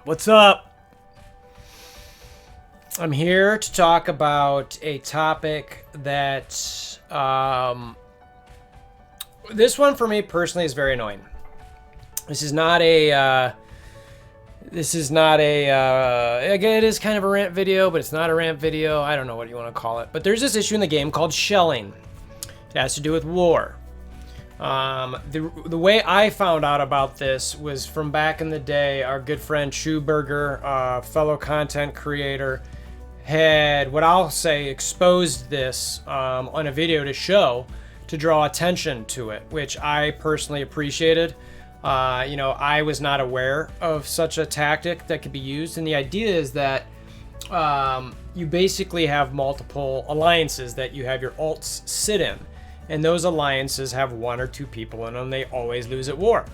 What's up? I'm here to talk about a topic that this one for me personally is very annoying. This is not a again, it is kind of a rant video, but it's not a rant video. I don't know what you want to call it, but there's this issue in the game called shelling. It has to do with war. The way I found out about this was from back in the day. Our good friend Chewburger, fellow content creator, had what I'll say exposed this on a video to draw attention to it, which I personally appreciated. I was not aware of such a tactic that could be used, and the idea is that you basically have multiple alliances that you have your alts sit in. And those alliances have one or two people in them. They always lose at war.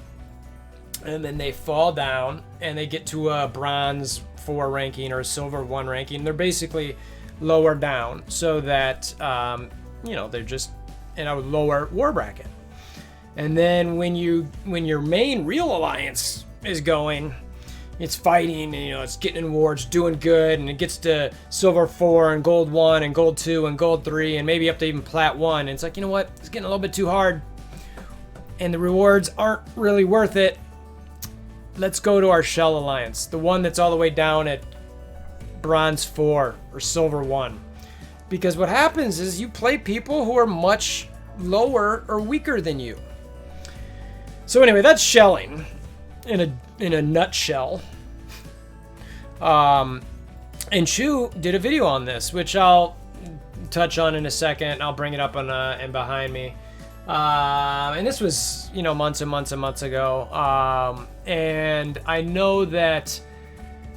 And then they fall down and they get to a bronze 4 ranking or a silver 1 ranking. They're basically lower down so that, they're just in a lower war bracket. And then when your main real alliance is going, it's fighting and, it's getting in war, it's doing good, and it gets to silver 4 and gold 1 and gold 2 and gold 3 and maybe up to even plat 1. And it's like, you know what? It's getting a little bit too hard and the rewards aren't really worth it. Let's go to our shell alliance, the one that's all the way down at bronze 4 or silver 1. Because what happens is you play people who are much lower or weaker than you. So anyway, that's shelling in a nutshell. And Chew did a video on this, which I'll touch on in a second. I'll bring it up on and behind me. And this was, months and months and months ago. And I know that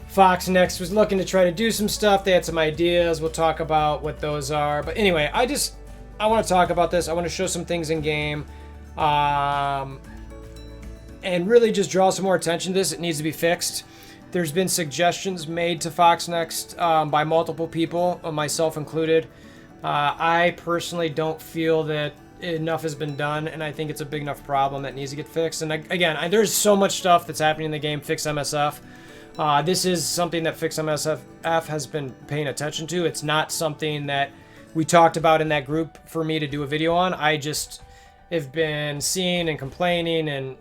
Fox Next was looking to try to do some stuff. They had some ideas. We'll talk about what those are. But anyway, I want to talk about this. I want to show some things in game. And really just draw some more attention to this. It needs to be fixed. There's been suggestions made to Fox Next by multiple people, myself included. I personally don't feel that enough has been done, and I think it's a big enough problem that needs to get fixed. And again, there's so much stuff that's happening in the game. Fix MSF. This is something that Fix MSF has been paying attention to. It's not something that we talked about in that group for me to do a video on. I just have been seeing and complaining, and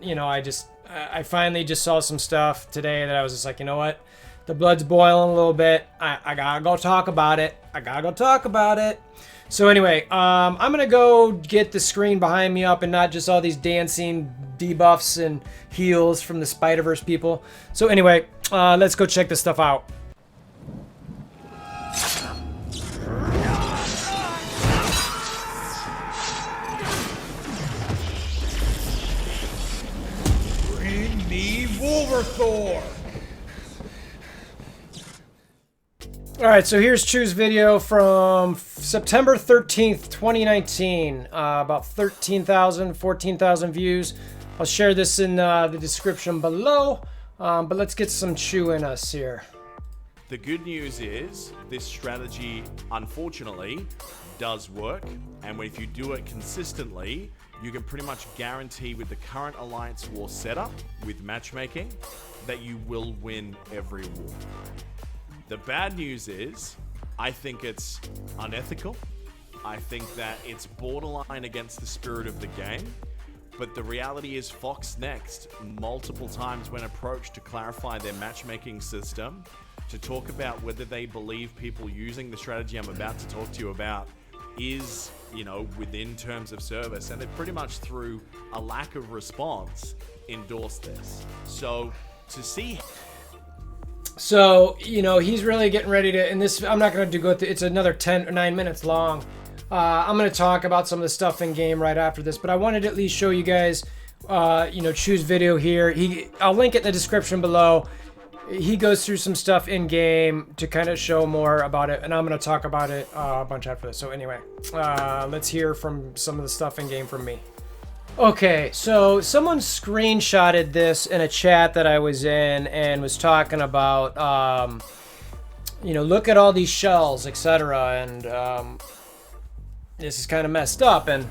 I finally just saw some stuff today that I was just like, you know what, the blood's boiling a little bit. I gotta go talk about it. So anyway, I'm gonna go get the screen behind me up and not just all these dancing debuffs and heals from the Spider-Verse people. So anyway, let's go check this stuff out. WolverThor. Alright, so here's Chew's video from September 13th, 2019. About 13,000, 14,000 views. I'll share this in the description below. But let's get some Chew in us here. The good news is this strategy, unfortunately, does work. And if you do it consistently, you can pretty much guarantee with the current Alliance War setup, with matchmaking, that you will win every war. The bad news is, I think it's unethical. I think that it's borderline against the spirit of the game. But the reality is Fox Next, multiple times when approached to clarify their matchmaking system, to talk about whether they believe people using the strategy I'm about to talk to you about is, within terms of service, and they pretty much through a lack of response endorsed this. So to see. So, he's really getting ready to, and this, I'm not going to go through, it's another 10 or 9 minutes long. I'm going to talk about some of the stuff in game right after this, but I wanted to at least show you guys, Chew's video here. I'll link it in the description below. He goes through some stuff in game to kind of show more about it, and I'm going to talk about it a bunch after this. So anyway, let's hear from some of the stuff in game from me. Okay, so someone screenshotted this in a chat that I was in and was talking about, look at all these shells, etc. And this is kind of messed up. And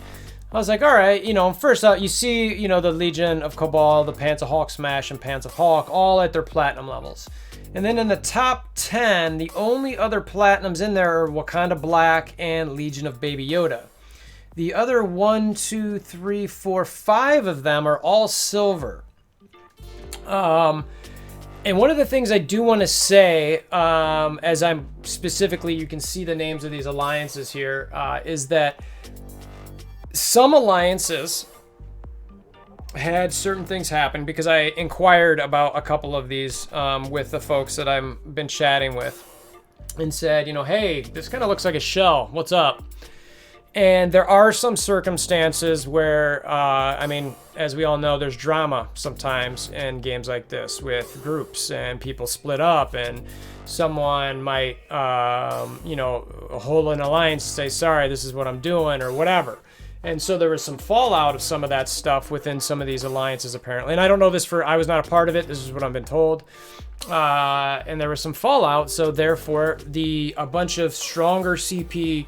I was like, all right, first out, you see, the Legion of Cabal, the Pants of Hulk Smash, and Pants of Hulk, all at their platinum levels. And then in the top 10, the only other platinums in there are Wakanda Black and Legion of Baby Yoda. The other 1, 2, 3, 4, 5 of them are all silver. And one of the things I do want to say, as I'm specifically, you can see the names of these alliances here, is that some alliances had certain things happen, because I inquired about a couple of these with the folks that I've been chatting with, and said, hey, this kind of looks like a shell. What's up? And there are some circumstances where, as we all know, there's drama sometimes in games like this with groups and people split up, and someone might, hold an alliance, say, sorry, this is what I'm doing, or whatever. And so there was some fallout of some of that stuff within some of these alliances, apparently. And I don't know this I was not a part of it. This is what I've been told. And there was some fallout. So therefore, a bunch of stronger CP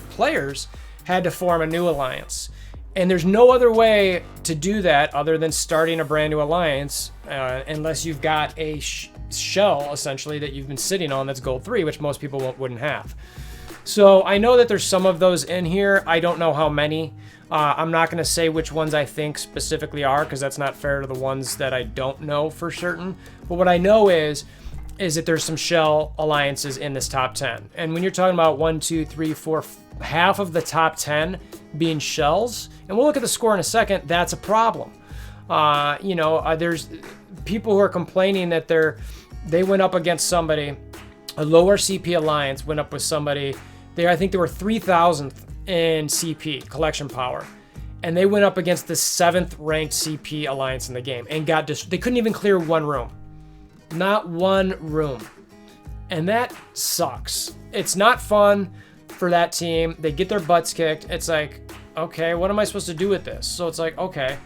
players had to form a new alliance. And there's no other way to do that other than starting a brand new alliance, unless you've got a shell, essentially, that you've been sitting on that's gold 3, which most people wouldn't have. So I know that there's some of those in here. I don't know how many. I'm not going to say which ones I think specifically are, because that's not fair to the ones that I don't know for certain. But what I know is that there's some shell alliances in this top 10. And when you're talking about 1, 2, 3, 4, half of the top 10 being shells, and we'll look at the score in a second, that's a problem. There's people who are complaining that they went up against somebody, a lower CP alliance went up with somebody. I think they were 3,000th in CP, collection power. And they went up against the 7th ranked CP alliance in the game and they couldn't even clear one room. Not one room. And that sucks. It's not fun for that team. They get their butts kicked. It's like, okay, what am I supposed to do with this? So it's like, okay.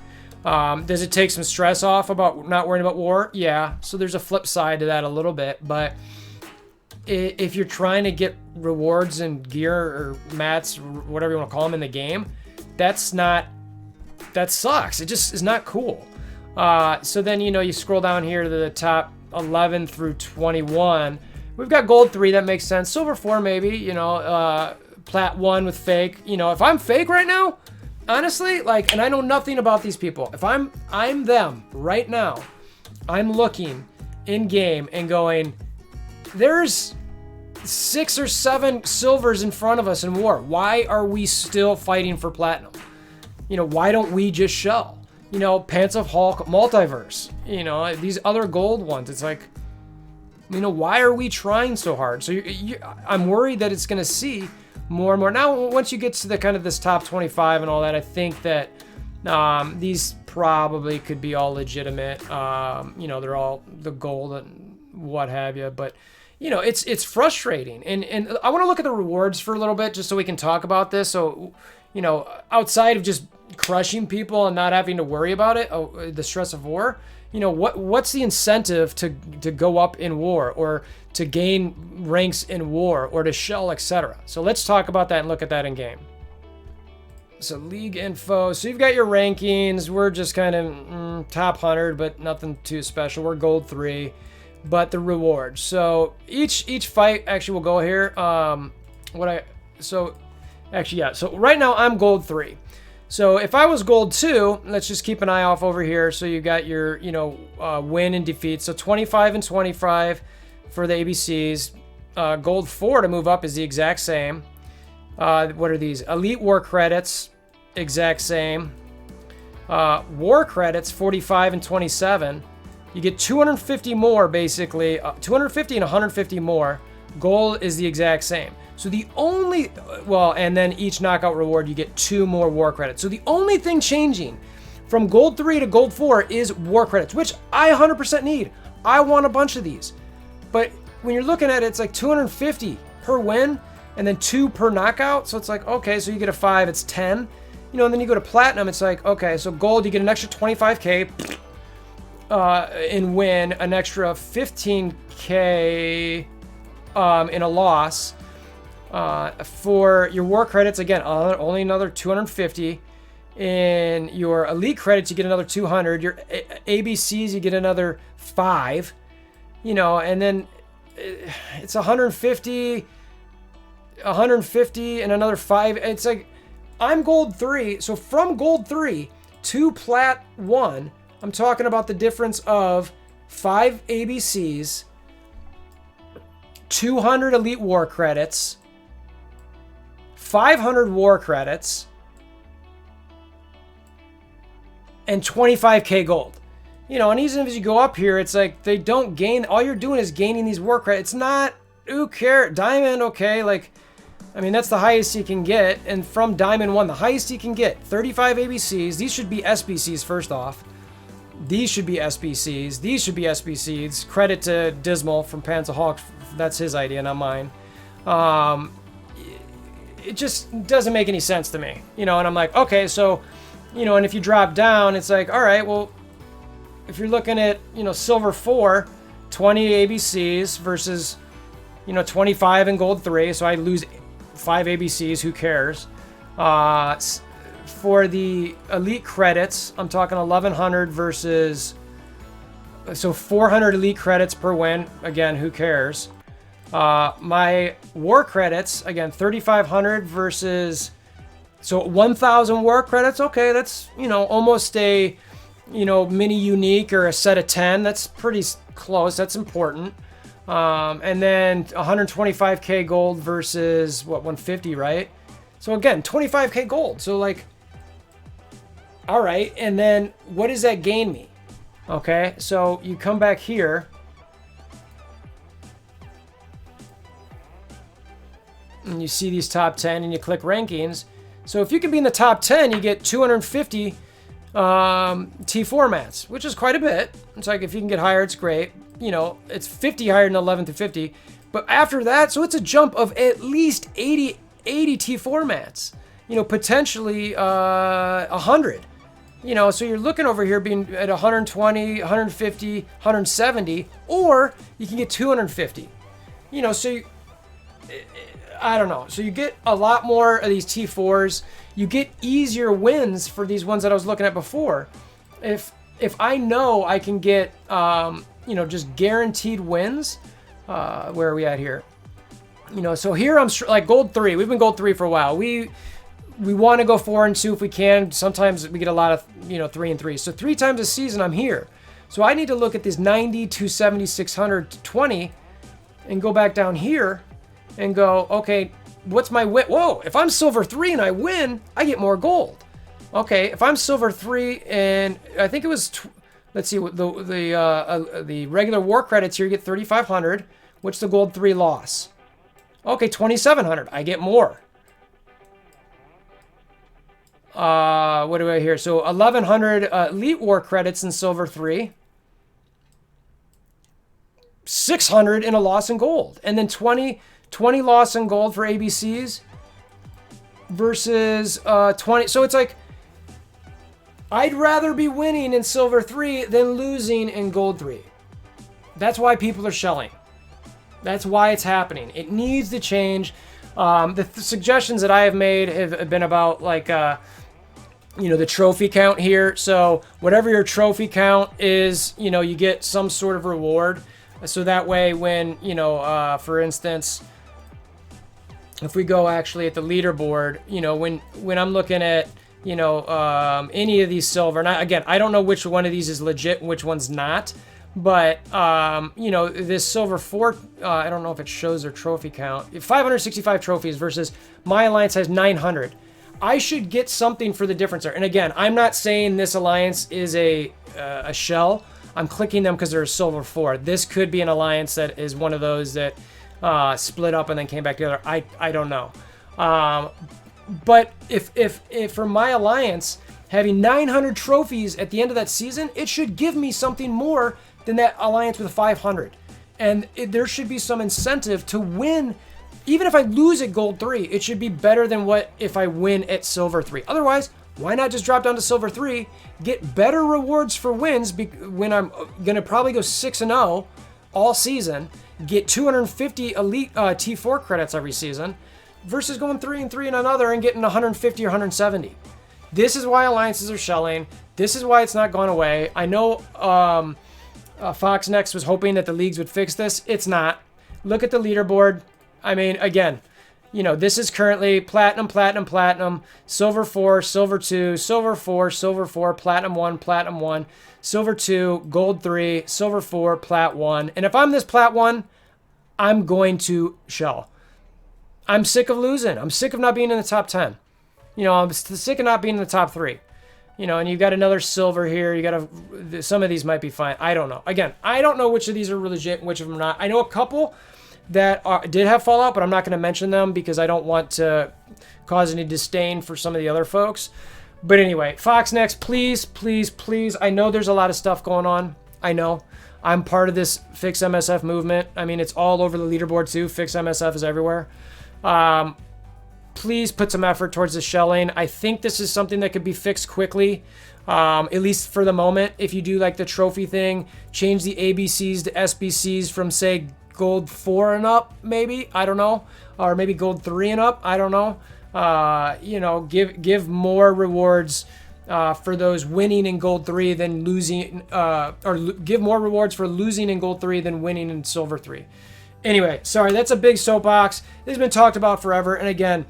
Does it take some stress off about not worrying about war? Yeah. So there's a flip side to that a little bit. But if you're trying to get rewards and gear or mats, or whatever you want to call them, in the game, that sucks. It just is not cool. So then, you scroll down here to the top 11 through 21. We've got gold 3, that makes sense. Silver 4, maybe, plat 1 with fake. If I'm fake right now, honestly, and I know nothing about these people. If I'm them right now, I'm looking in game and going, there's 6 or 7 silvers in front of us in war. Why are we still fighting for platinum? Why don't we just shell? Pants of Hulk multiverse. These other gold ones. It's like, why are we trying so hard? So I'm worried that it's going to see more and more. Now, once you get to the kind of this top 25 and all that, I think that these probably could be all legitimate. They're all the gold and what have you. But it's frustrating. And I want to look at the rewards for a little bit just so we can talk about this. So, outside of just crushing people and not having to worry about it, the stress of war, what's the incentive to go up in war, or to gain ranks in war, or to shell, etc. So let's talk about that and look at that in game. So league info. So you've got your rankings. We're just kind of top 100, but nothing too special. We're gold 3. But the rewards. So each fight actually will go here. So right now I'm gold 3. So if I was gold 2, let's just keep an eye off over here. So you got your, win and defeat. So 25 and 25 for the ABCs. Gold 4 to move up is the exact same. What are these? Elite War credits, exact same. War credits, 45 and 27. You get 250 more, basically. 250 and 150 more. Gold is the exact same. So the only, and then each knockout reward, you get 2 more war credits. So the only thing changing from gold 3 to gold 4 is war credits, which I 100% need. I want a bunch of these. But when you're looking at it, it's like 250 per win and then 2 per knockout. So it's like, okay, so you get a 5, it's 10. And then you go to platinum, it's like, okay, so gold, you get an extra 25K in win, an extra 15K in a loss. For your war credits, again, only another 250. In your elite credits, you get another 200. Your ABCs, you get another 5. You know, and then it's 150, and another 5. It's like, I'm gold 3. So from gold 3 to plat 1, I'm talking about the difference of 5 ABCs, 200 elite war credits, 500 war credits, and 25k gold. You know, and even as you go up here, it's like they don't gain. All you're doing is gaining these war credits. It's not, who cares? Diamond, okay, like, I mean, that's the highest you can get. And from Diamond 1, the highest you can get, 35 ABCs. These should be SBCs first off. These should be SBCs. These should be SBCs. Credit to Dismal from Panzer Hawk. That's his idea, not mine. It just doesn't make any sense to me. You know, and I'm like, okay, so, you know, and if you drop down, it's like, all right, well, if you're looking at, you know, silver 4, 20 ABCs versus, you know, 25 in gold 3, so I lose 5 ABCs, who cares? For the elite credits, I'm talking 1100 versus, so 400 elite credits per win. Again, who cares? My war credits, again, 3,500 versus, so 1,000 war credits. Okay, that's, you know, almost a, you know, mini unique or a set of 10. That's pretty close. That's important. And then 125k gold versus what, 150, right? So again, 25k gold. So like, all right. And then what does that gain me? Okay. So you come back here and you see these top 10 and you click rankings. So if you can be in the top 10, you get 250 T4 mats, which is quite a bit. It's like, if you can get higher, it's great. You know, it's 50 higher than 11 through 50. But after that, so it's a jump of at least 80 T4 mats. You know, potentially 100. You know, so you're looking over here being at 120, 150, 170, or you can get 250. You know, so I don't know. So you get a lot more of these T4s. You get easier wins for these ones that I was looking at before. If I know I can get, you know, just guaranteed wins, where are we at here? You know, so here I'm like gold 3. We've been gold 3 for a while. We want to go 4 and 2 if we can. Sometimes we get a lot of, you know, 3 and 3. So 3 times a season I'm here. So I need to look at this 90, 270, 600, 20 and go back down here and go, okay, what's my win? Whoa, if I'm silver 3 and I win, I get more gold. Okay, if I'm silver 3 and I think it was, let's see, the regular war credits here, you get 3,500. What's the gold 3 loss? Okay, 2,700. I get more. What do I hear? So 1,100 elite war credits in silver 3. 600 in a loss in gold. And then 20 loss in gold for ABCs versus 20. So it's like, I'd rather be winning in silver 3 than losing in gold 3. That's why people are shelling. That's why it's happening. It needs to change. The suggestions that I have made have been about, like, you know, the trophy count here. So whatever your trophy count is, you know, you get some sort of reward. So that way when, you know, for instance, if we go actually at the leaderboard, you know, when I'm looking at, you know, any of these silver, and again, I don't know which one of these is legit and which one's not, but, you know, this silver 4, I don't know if it shows their trophy count, 565 trophies versus my alliance has 900. I should get something for the difference there. And again, I'm not saying this alliance is a shell. I'm clicking them because they're a silver 4. This could be an alliance that is one of those that split up and then came back together. I don't know. But if for my alliance, having 900 trophies at the end of that season, it should give me something more than that alliance with 500. And there should be some incentive to win. Even if I lose at gold 3, it should be better than what if I win at silver 3. Otherwise, why not just drop down to silver 3, get better rewards for wins when I'm going to probably go 6-0 all season, get 250 elite T4 credits every season, versus going 3-3 in another and getting 150 or 170. This is why alliances are shelling. This is why it's not gone away. I know Fox Next was hoping that the leagues would fix this. It's not. Look at the leaderboard. I mean, again, you know, this is currently platinum, platinum, platinum, silver 4, silver 2, silver 4, silver 4, platinum 1, silver 2, gold 3, silver 4, plat 1. And if I'm this plat 1, I'm going to shell. I'm sick of losing. I'm sick of not being in the top 10. You know, I'm sick of not being in the top 3. You know, and you've got another silver here. You got some of these might be fine. I don't know. Again, I don't know which of these are legit and which of them are not. I know a couple that did have Fallout, but I'm not going to mention them because I don't want to cause any disdain for some of the other folks. But anyway, Fox Next, please, please, please. I know there's a lot of stuff going on. I know. I'm part of this Fix MSF movement. I mean, it's all over the leaderboard too. Fix MSF is everywhere. Please put some effort towards the shelling. I think this is something that could be fixed quickly, at least for the moment. If you do like the trophy thing, change the ABCs to SBCs from, say, gold 4 and up, maybe. I don't know. Or maybe gold 3 and up. I don't know. You know, give more rewards for those winning in gold 3 than losing, or give more rewards for losing in gold 3 than winning in silver 3. Anyway, sorry, that's a big soapbox. This has been talked about forever. And again,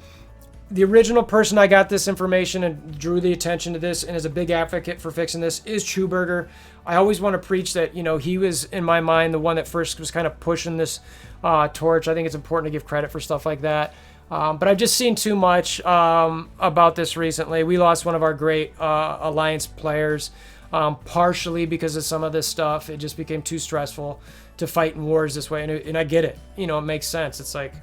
the original person I got this information and drew the attention to this and is a big advocate for fixing this is Chewburger. I always want to preach that, you know, he was, in my mind, the one that first was kind of pushing this torch. I think it's important to give credit for stuff like that. But I've just seen too much about this recently. We lost one of our great Alliance players, partially because of some of this stuff. It just became too stressful to fight in wars this way, and I get it. You know, it makes sense. It's like,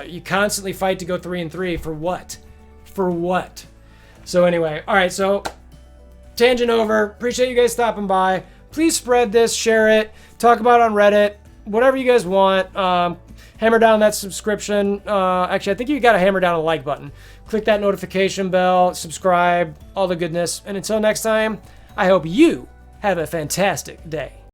you constantly fight to go 3-3 for what? For what? So anyway, all right, so tangent over. Appreciate you guys stopping by. Please spread this, share it, talk about it on Reddit, whatever you guys want. Hammer down that subscription. Actually, I think you got to hammer down a like button. Click that notification bell, subscribe, all the goodness. And until next time, I hope you have a fantastic day.